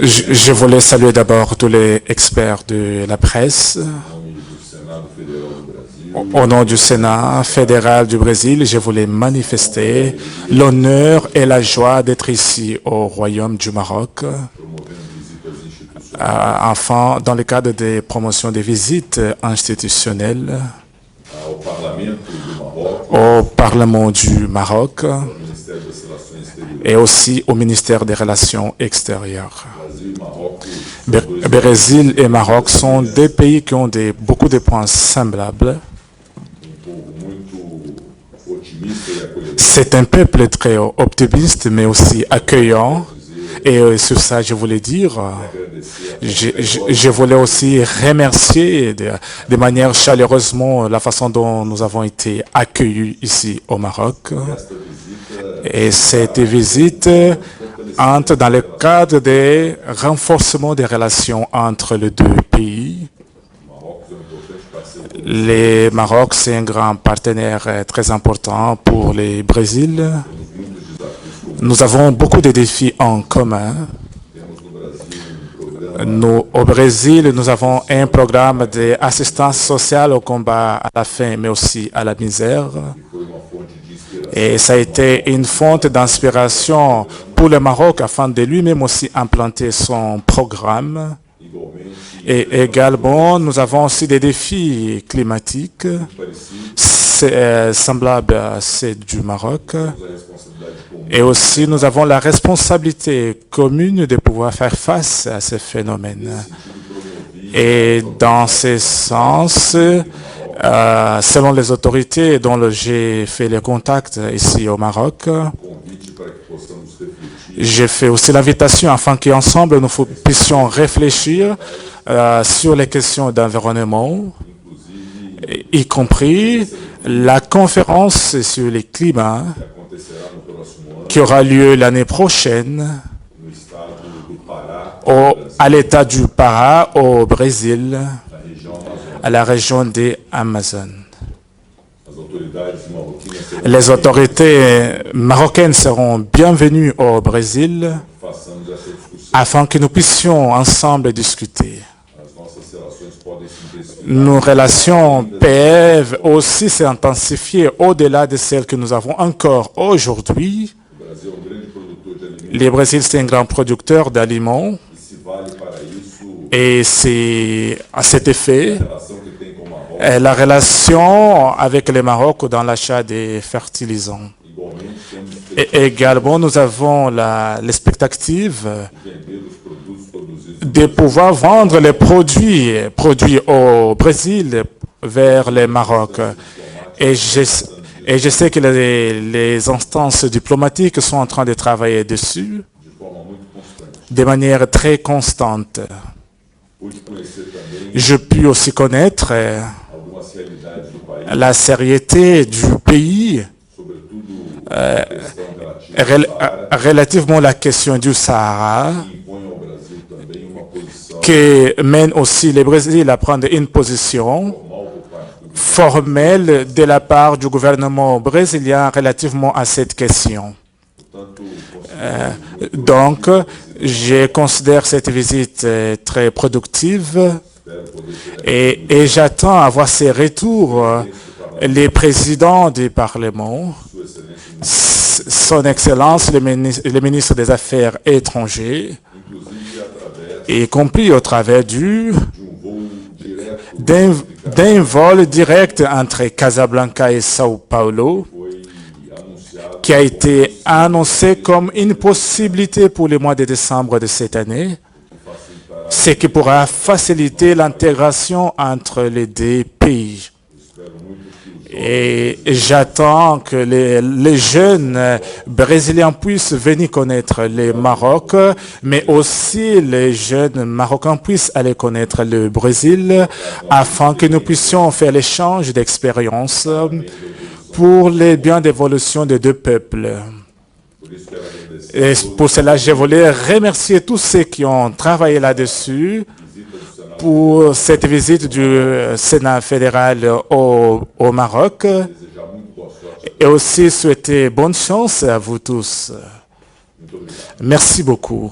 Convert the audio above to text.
Je voulais saluer d'abord tous les experts de la presse. Au nom du Sénat fédéral du Brésil, je voulais manifester l'honneur et la joie d'être ici au Royaume du Maroc, enfin dans le cadre des promotions des visites institutionnelles au Parlement du Maroc et aussi au ministère des Relations extérieures. Brésil et Maroc sont deux pays qui ont beaucoup de points semblables. C'est un peuple très optimiste, mais aussi accueillant. Et sur ça, je voulais dire, je voulais aussi remercier de manière chaleureusement la façon dont nous avons été accueillis ici au Maroc. Et cette visite entre dans le cadre des renforcements des relations entre les deux pays. Le Maroc, c'est un grand partenaire très important pour le Brésil. Nous avons beaucoup de défis en commun. Nous, au Brésil, nous avons un programme d'assistance sociale au combat à la faim, mais aussi à la misère. Et ça a été une fonte d'inspiration pour le Maroc afin de lui-même aussi implanter son programme. Et également, nous avons aussi des défis climatiques semblables à ceux du Maroc. Et aussi, nous avons la responsabilité commune de pouvoir faire face à ces phénomènes. Et dans ce sens, selon les autorités dont j'ai fait les contacts ici au Maroc, j'ai fait aussi l'invitation afin qu'ensemble nous puissions réfléchir sur les questions d'environnement, y compris la conférence sur le climat qui aura lieu l'année prochaine à l'État du Pará, au Brésil, à la région des Amazones. Les autorités marocaines seront bienvenues au Brésil afin que nous puissions ensemble discuter. Nos relations peuvent aussi s'intensifier au-delà de celles que nous avons encore aujourd'hui. Le Brésil, c'est un grand producteur d'aliments et c'est à cet effet la relation avec le Maroc dans l'achat des fertilisants. Et également, nous avons l'expectative de pouvoir vendre les produits au Brésil vers le Maroc. Et je sais que les instances diplomatiques sont en train de travailler dessus de manière très constante. Je puis aussi connaître la sériété du pays relativement à la question du Sahara, qui mène aussi le Brésil à prendre une position formelle de la part du gouvernement brésilien relativement à cette question. Donc, je considère cette visite très productive et j'attends à voir ces retours. Les présidents du Parlement, son Excellence, le ministre des Affaires étrangères, y compris au travers d'un vol direct entre Casablanca et Sao Paulo, qui a été annoncé comme une possibilité pour le mois de décembre de cette année, ce qui pourra faciliter l'intégration entre les deux pays. Et j'attends que les jeunes brésiliens puissent venir connaître le Maroc, mais aussi les jeunes marocains puissent aller connaître le Brésil, afin que nous puissions faire l'échange d'expériences pour le bien d'évolution des deux peuples. Et pour cela, je voulais remercier tous ceux qui ont travaillé là-dessus pour cette visite du Sénat fédéral au Maroc et aussi souhaiter bonne chance à vous tous. Merci beaucoup.